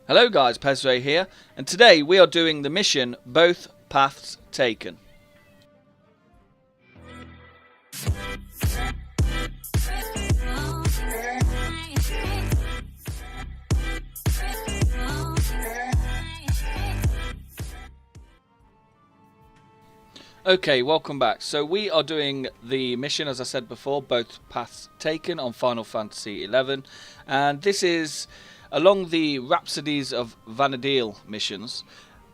Hello guys, Pezray here, and today we are doing the mission Both Paths Taken. Okay, welcome back. So we are doing the mission, as I said before, Both Paths Taken on Final Fantasy XI, and this is along the Rhapsodies of Vanadiel missions,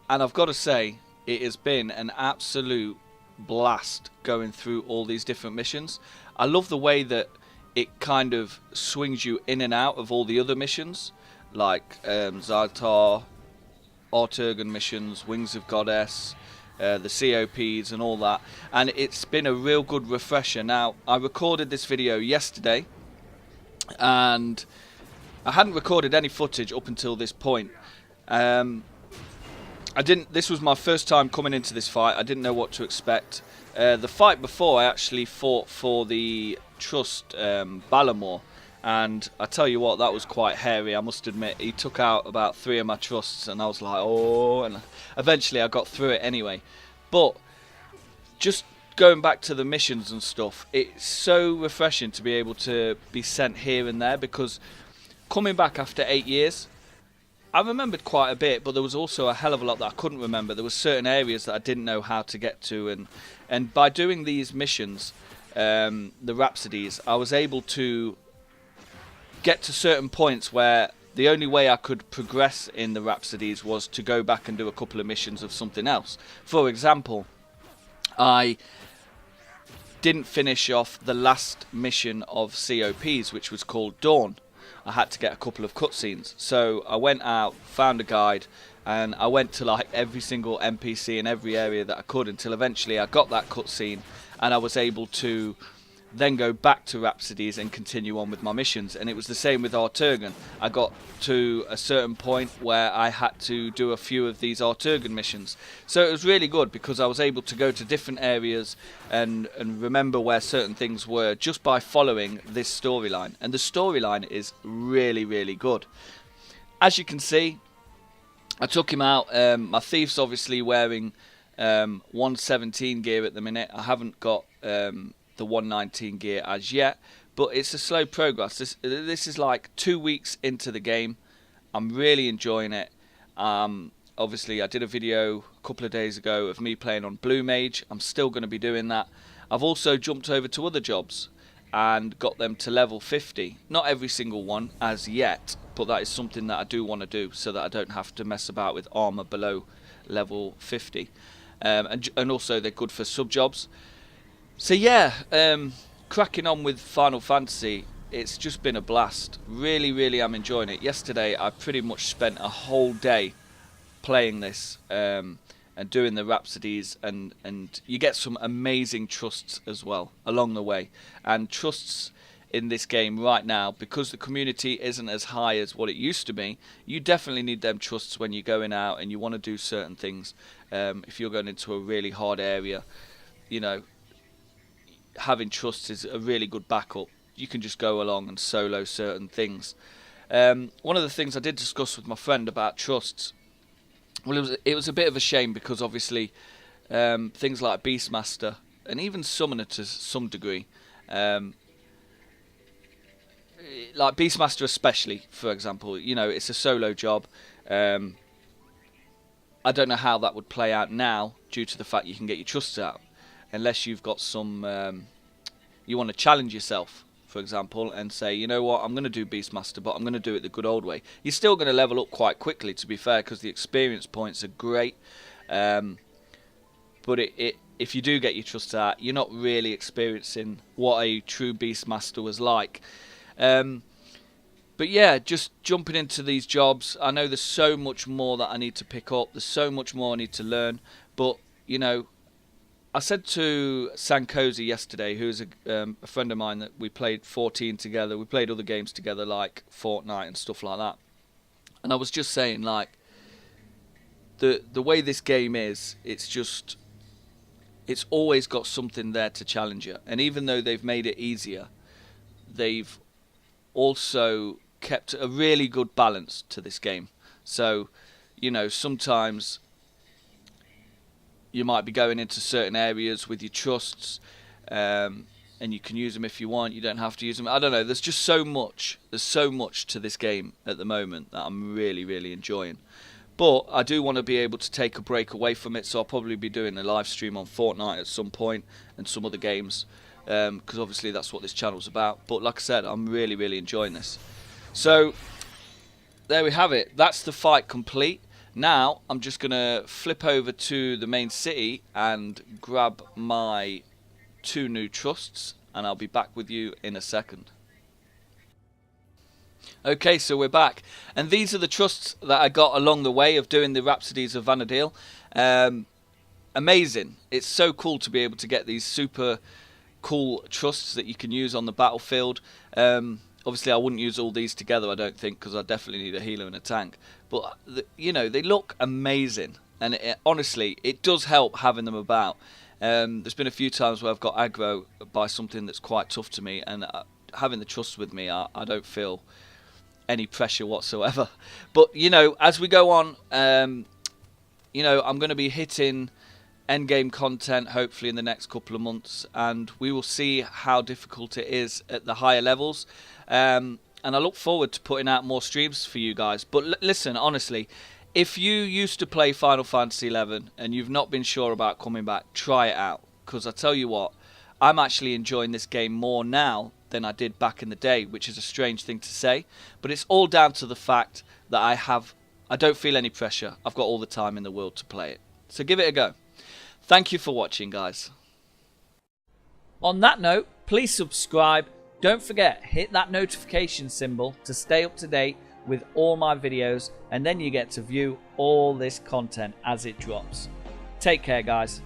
and I've got to say, it has been an absolute blast going through all these different missions. I love the way that it kind of swings you in and out of all the other missions, like Zartar, Arturgan missions, Wings of Goddess, the COPs and all that, and it's been a real good refresher. Now, I recorded this video yesterday and I hadn't recorded any footage up until this point. This was my first time coming into this fight. I didn't know what to expect. The fight before, I actually fought for the Trust Balamor, and I tell you what, that was quite hairy, I must admit. He took out about 3 of my trusts and I was like, oh, and eventually I got through it anyway. But just going back to the missions and stuff, it's so refreshing to be able to be sent here and there, because coming back after 8 years, I remembered quite a bit, but there was also a hell of a lot that I couldn't remember. There were certain areas that I didn't know how to get to, and by doing these missions, the Rhapsodies, I was able to get to certain points where the only way I could progress in the Rhapsodies was to go back and do a couple of missions of something else. For example, I didn't finish off the last mission of COPs, which was called Dawn. I had to get a couple of cutscenes, so I went out, found a guide, and I went to like every single NPC in every area that I could, until eventually I got that cutscene and I was able to then go back to Rhapsodies and continue on with my missions. And it was the same with Arturgan. I got to a certain point where I had to do a few of these Arturgan missions, so it was really good because I was able to go to different areas and remember where certain things were just by following this storyline. And the storyline is really, really good. As you can see, I took him out. My thief's obviously wearing 117 gear at the minute. I haven't got the 119 gear as yet, but it's a slow progress. This is like 2 weeks into the game. I'm really enjoying it. Obviously I did a video a couple of days ago of me playing on Blue Mage. I'm still going to be doing that. I've also jumped over to other jobs and got them to level 50. Not every single one as yet, but that is something that I do want to do so that I don't have to mess about with armor below level 50. And also they're good for sub jobs. So yeah, cracking on with Final Fantasy, it's just been a blast. Really, really am enjoying it. Yesterday I pretty much spent a whole day playing this and doing the Rhapsodies, and you get some amazing trusts as well along the way. And trusts in this game right now, because the community isn't as high as what it used to be, you definitely need them trusts when you're going out and you want to do certain things. If you're going into a really hard area, you know, having trusts is a really good backup. You can just go along and solo certain things. One of the things I did discuss with my friend about trusts, well, it was a bit of a shame because obviously things like Beastmaster and even Summoner to some degree, like Beastmaster especially, for example, you know, it's a solo job. I don't know how that would play out now due to the fact you can get your trusts out. Unless you've got some, you want to challenge yourself, for example, and say, you know what, I'm going to do Beastmaster, but I'm going to do it the good old way. You're still going to level up quite quickly, to be fair, because the experience points are great. But if you do get your trust out, you're not really experiencing what a true Beastmaster was like. But yeah, just jumping into these jobs, I know there's so much more that I need to pick up. There's so much more I need to learn. But, you know, I said to Sankosi yesterday, who's a friend of mine, that we played 14 together. We played other games together like Fortnite and stuff like that. And I was just saying, like, the way this game is, it's always got something there to challenge you. And even though they've made it easier, they've also kept a really good balance to this game. So, you know, sometimes you might be going into certain areas with your trusts, and you can use them if you want. You don't have to use them. I don't know. There's just so much. There's so much to this game at the moment that I'm really, really enjoying. But I do want to be able to take a break away from it, so I'll probably be doing a live stream on Fortnite at some point and some other games, because obviously that's what this channel's about. But like I said, I'm really, really enjoying this. So there we have it. That's the fight complete. Now I'm just going to flip over to the main city and grab my 2 new trusts, and I'll be back with you in a second. Okay, so we're back, and these are the trusts that I got along the way of doing the Rhapsodies of Vanadiel. Amazing. It's so cool to be able to get these super cool trusts that you can use on the battlefield. Obviously I wouldn't use all these together, I don't think, because I definitely need a healer and a tank, but you know, they look amazing, and honestly it does help having them about. There's been a few times where I've got aggro by something that's quite tough to me, and having the trust with me, I don't feel any pressure whatsoever. But you know, as we go on, you know, I'm going to be hitting endgame content hopefully in the next couple of months, and we will see how difficult it is at the higher levels, and I look forward to putting out more streams for you guys. But listen, honestly, if you used to play Final Fantasy XI and you've not been sure about coming back, try it out, because I tell you what, I'm actually enjoying this game more now than I did back in the day, which is a strange thing to say, but it's all down to the fact that I don't feel any pressure. I've got all the time in the world to play it. So give it a go. Thank you for watching, guys. On that note, please subscribe. Don't forget, hit that notification symbol to stay up to date with all my videos, and then you get to view all this content as it drops. Take care, guys.